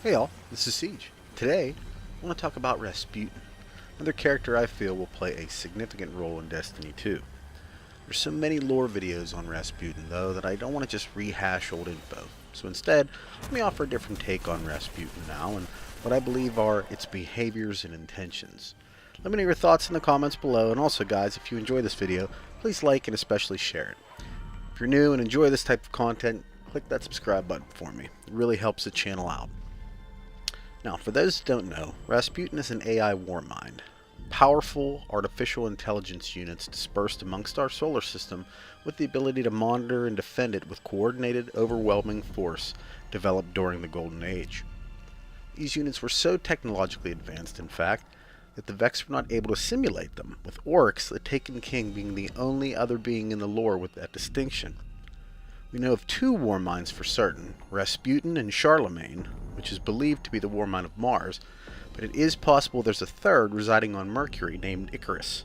Hey all, this is Siege. Today, I want to talk about Rasputin, another character I feel will play a significant role in Destiny 2. There's so many lore videos on Rasputin though that I don't want to just rehash old info, so instead, let me offer a different take on Rasputin now and what I believe are its behaviors and intentions. Let me know your thoughts in the comments below, and also guys, if you enjoy this video, please like and especially share it. If you're new and enjoy this type of content, click that subscribe button for me. It really helps the channel out. Now, for those who don't know, Rasputin is an AI warmind. Powerful artificial intelligence units dispersed amongst our solar system with the ability to monitor and defend it with coordinated, overwhelming force developed during the Golden Age. These units were so technologically advanced, in fact, that the Vex were not able to simulate them, with Oryx, the Taken King, being the only other being in the lore with that distinction. We know of two warminds for certain, Rasputin and Charlemagne, which is believed to be the warmind of Mars, but it is possible there's a third residing on Mercury named Icarus.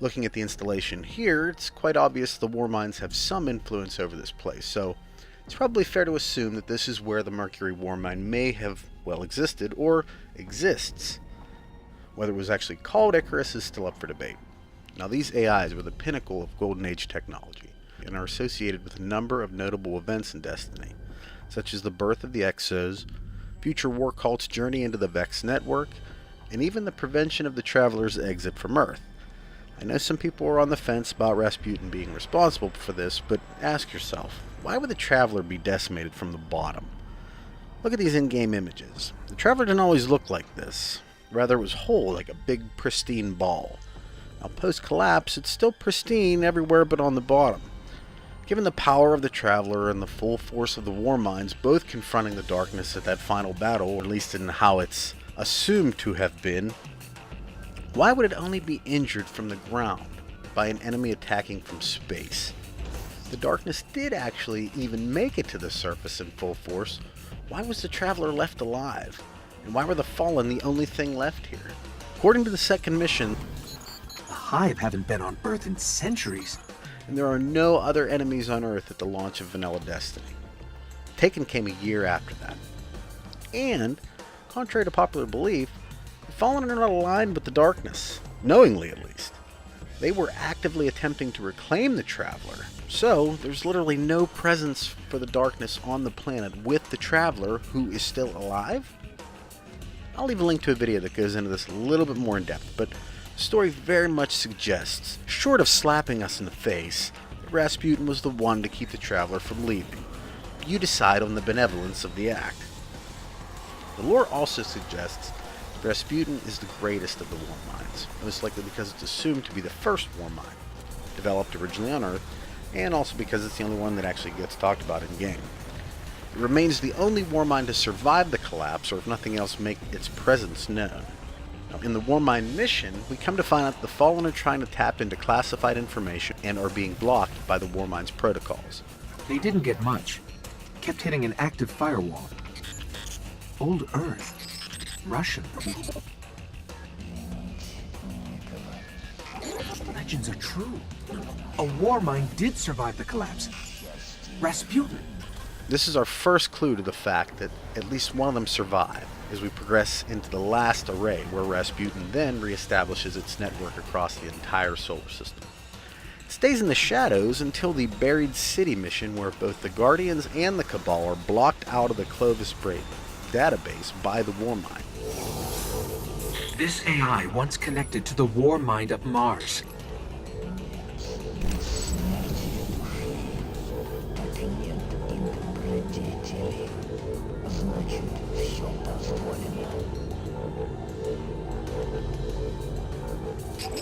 Looking at the installation here, it's quite obvious the warminds have some influence over this place, so it's probably fair to assume that this is where the Mercury warmind may have, well, existed, or exists. Whether it was actually called Icarus is still up for debate. Now, these AIs were the pinnacle of Golden Age technology, and are associated with a number of notable events in Destiny, such as the birth of the Exos, future war cult's journey into the Vex network, and even the prevention of the Traveler's exit from Earth. I know some people are on the fence about Rasputin being responsible for this, but ask yourself, why would the Traveler be decimated from the bottom? Look at these in-game images. The Traveler didn't always look like this. Rather, it was whole, like a big, pristine ball. Now, post-collapse, it's still pristine everywhere but on the bottom. Given the power of the Traveler and the full force of the Warminds both confronting the darkness at that final battle, or at least in how it's assumed to have been, why would it only be injured from the ground by an enemy attacking from space? If the darkness did actually even make it to the surface in full force, why was the Traveler left alive? And why were the Fallen the only thing left here? According to the second mission, The Hive haven't been on Earth in centuries. and there are no other enemies on Earth at the launch of Vanilla Destiny. Taken came a year after that. And, contrary to popular belief, the Fallen are not aligned with the darkness, knowingly at least. They were actively attempting to reclaim the Traveler, so there's literally no presence for the darkness on the planet with the Traveler, who is still alive. I'll leave a link to a video that goes into this a little bit more in depth, but the story very much suggests, short of slapping us in the face, that Rasputin was the one to keep the Traveler from leaving. You decide on the benevolence of the act. The lore also suggests that Rasputin is the greatest of the Warminds, most likely because it's assumed to be the first Warmind, developed originally on Earth, and also because it's the only one that actually gets talked about in-game. It remains the only Warmind to survive the collapse, or if nothing else, make its presence known. Now, in the Warmind mission, we come to find out that the Fallen are trying to tap into classified information and are being blocked by the Warmind's protocols. They didn't get much. Kept hitting an active firewall. Old Earth. Russian. Legends are true. A Warmind did survive the collapse. Rasputin. This is our first clue to the fact that at least one of them survived, as we progress into the last array, where Rasputin then reestablishes its network across the entire solar system. It stays in the shadows until the Buried City mission, where both the Guardians and the Cabal are blocked out of the Clovis Braid database by the Warmind. This AI once connected to the Warmind of Mars.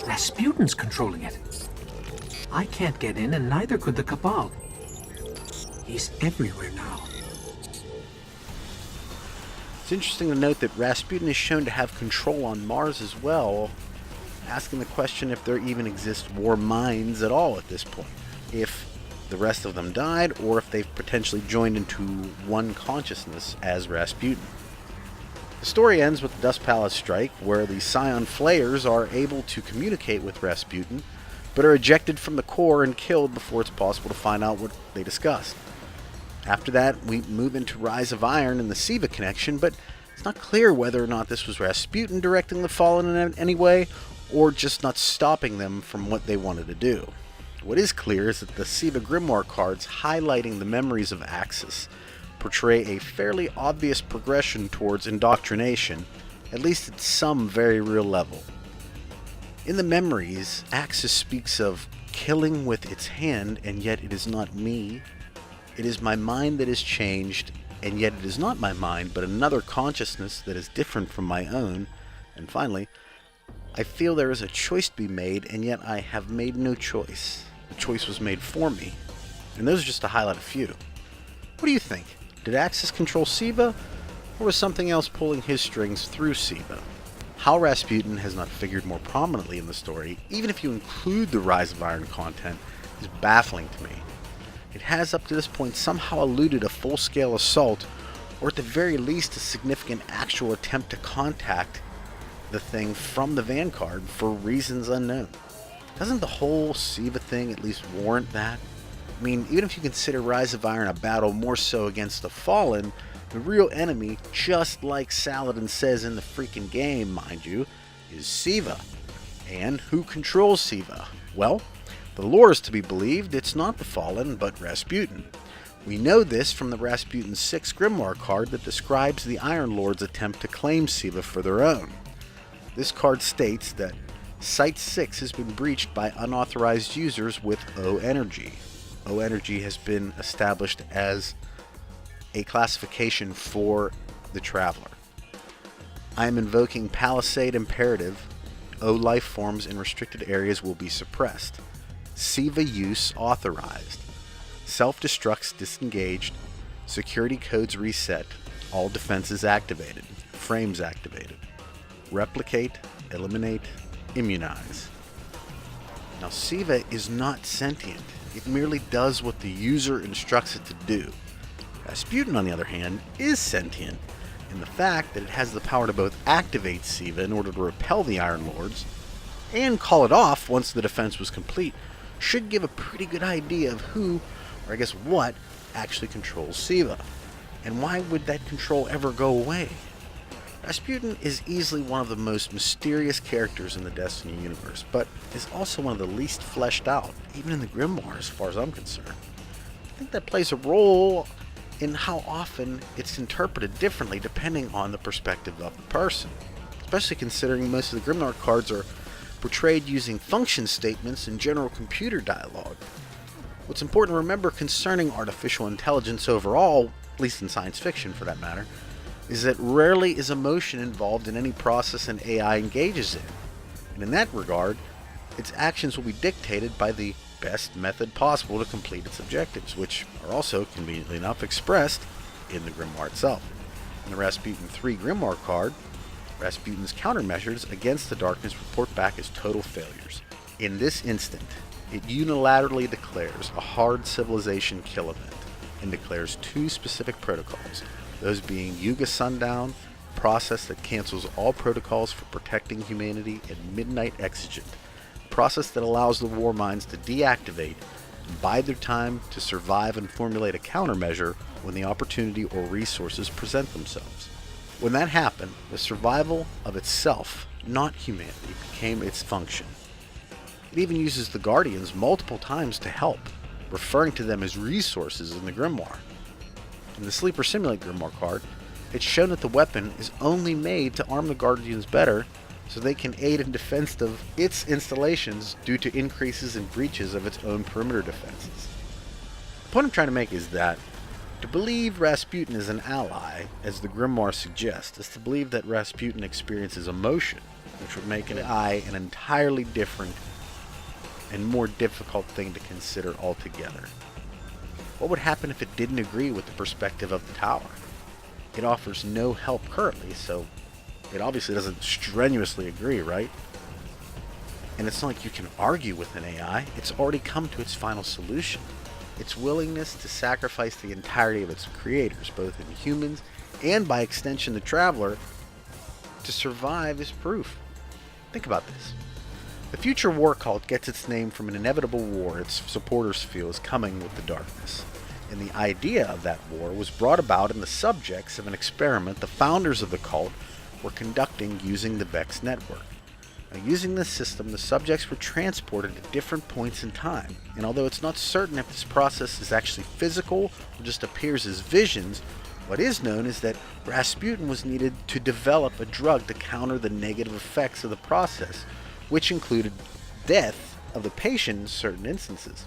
Rasputin's controlling it. I can't get in, and neither could the Cabal. He's everywhere now. It's interesting to note that Rasputin is shown to have control on Mars as well, asking the question if there even exist war minds at all at this point. If the rest of them died, or if they've potentially joined into one consciousness as Rasputin. The story ends with the Dust Palace strike, where the Scion Flayers are able to communicate with Rasputin, but are ejected from the core and killed before it's possible to find out what they discussed. After that, we move into Rise of Iron and the Siva connection, but It's not clear whether or not this was Rasputin directing the Fallen in any way, or just not stopping them from what they wanted to do. What is clear is that the Siva Grimoire cards highlighting the memories of Axis portray a fairly obvious progression towards indoctrination, at least at some very real level. In the memories, Axis speaks of killing with its hand, and yet it is not me. It is my mind that is changed, and yet it is not my mind, but another consciousness that is different from my own. And finally, I feel there is a choice to be made, and yet I have made no choice. The choice was made for me. And those are just to highlight a few. What do you think? Did Axis control Siva, or was something else pulling his strings through Siva? How Rasputin has not figured more prominently in the story, even if you include the Rise of Iron content, is baffling to me. It has up to this point somehow eluded a full-scale assault, or at the very least a significant actual attempt to contact the thing from the Vanguard for reasons unknown. Doesn't the whole Siva thing at least warrant that? I mean, even if you consider Rise of Iron a battle more so against the Fallen, the real enemy, just like Saladin says in the freaking game, mind you, is Siva. And who controls Siva? Well, the lore is to be believed it's not the Fallen, but Rasputin. We know this from the Rasputin 6 Grimoire card that describes the Iron Lord's attempt to claim Siva for their own. This card states that Site 6 has been breached by unauthorized users with O energy. O energy has been established as a classification for the Traveler. I am invoking Palisade Imperative. O life forms in restricted areas will be suppressed. Siva use authorized. Self-destructs disengaged. Security codes reset. All defenses activated. Frames activated. Replicate, eliminate, immunize. Now, Siva is not sentient. It merely does what the user instructs it to do. Rasputin, on the other hand, is sentient in the fact that it has the power to both activate Siva in order to repel the Iron Lords and call it off once the defense was complete. Should give a pretty good idea of who, or I guess what, actually controls Siva. And why would that control ever go away? Rasputin is easily one of the most mysterious characters in the Destiny universe, but is also one of the least fleshed out, even in the Grimoire as far as I'm concerned. I think that plays a role in how often it's interpreted differently depending on the perspective of the person, especially considering most of the Grimoire cards are portrayed using function statements and general computer dialogue. What's important to remember concerning artificial intelligence overall, at least in science fiction for that matter, is that rarely is emotion involved in any process an AI engages in. And in that regard, its actions will be dictated by the best method possible to complete its objectives, which are also, conveniently enough, expressed in the Grimoire itself. In the Rasputin 3 Grimoire card, Rasputin's countermeasures against the darkness report back as total failures. In this instant, it unilaterally declares a hard civilization kill event, and declares two specific protocols, those being Yuga Sundown, a process that cancels all protocols for protecting humanity, and Midnight Exigent, a process that allows the war minds to deactivate and bide their time to survive and formulate a countermeasure when the opportunity or resources present themselves. When that happened, the survival of itself, not humanity, became its function. It even uses the Guardians multiple times to help, referring to them as resources in the Grimoire. In the Sleeper Simulate Grimoire card, it's shown that the weapon is only made to arm the Guardians better so they can aid in defense of its installations due to increases in breaches of its own perimeter defenses. The point I'm trying to make is that to believe Rasputin is an ally, as the Grimoire suggests, is to believe that Rasputin experiences emotion, which would make an AI an entirely different and more difficult thing to consider altogether. What would happen if it didn't agree with the perspective of the tower? It offers no help currently, so it obviously doesn't strenuously agree, right? And it's not like you can argue with an AI. It's already come to its final solution. Its willingness to sacrifice the entirety of its creators, both in humans and by extension the Traveler, to survive is proof. Think about this. The future war cult gets its name from an inevitable war its supporters feel is coming with the darkness. And the idea of that war was brought about in the subjects of an experiment the founders of the cult were conducting using the Vex network. Now, using this system, the subjects were transported to different points in time, and although it's not certain if this process is actually physical or just appears as visions, what is known is that Rasputin was needed to develop a drug to counter the negative effects of the process, which included death of the patient in certain instances.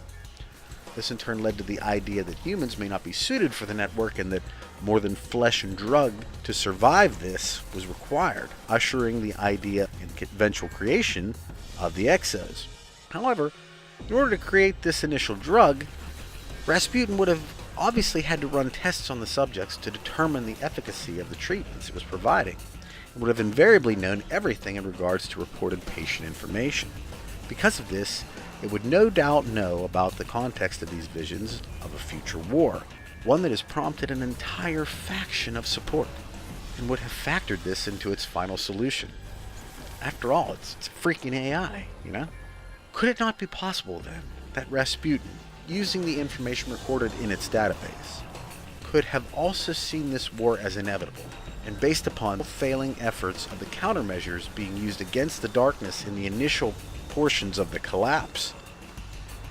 This in turn led to the idea that humans may not be suited for the network and that more than flesh and drug to survive this was required, ushering the idea and eventual creation of the exos. However, in order to create this initial drug, Rasputin would have obviously had to run tests on the subjects to determine the efficacy of the treatments it was providing, and would have invariably known everything in regards to reported patient information. Because of this, it would no doubt know about the context of these visions of a future war, one that has prompted an entire faction of support, and would have factored this into its final solution. After all, it's freaking AI, you know? Could it not be possible, then, that Rasputin, using the information recorded in its database, could have also seen this war as inevitable, and based upon the failing efforts of the countermeasures being used against the darkness in the initial portions of the collapse,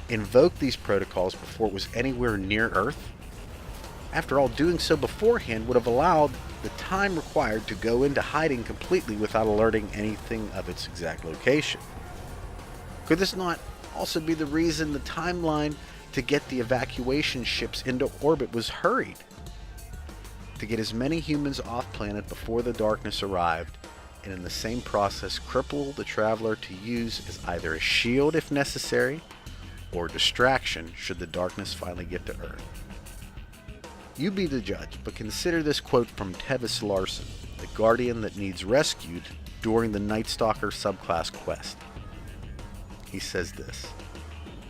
invoke these protocols before it was anywhere near Earth? After all, doing so beforehand would have allowed the time required to go into hiding completely without alerting anything of its exact location. Could this not also be the reason the timeline to get the evacuation ships into orbit was hurried? To get as many humans off planet before the darkness arrived, and in the same process cripple the traveler to use as either a shield if necessary, or distraction should the darkness finally get to Earth. You be the judge, but consider this quote from Tevis Larson, the Guardian that needs rescued during the Night Stalker subclass quest. He says this: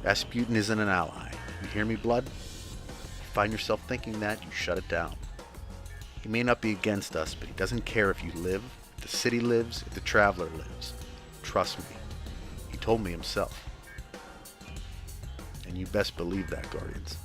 Rasputin isn't an ally. You hear me, Blood? If you find yourself thinking that, you shut it down. He may not be against us, but he doesn't care if you live, if the city lives, if the traveler lives. Trust me. He told me himself. And you best believe that, Guardians.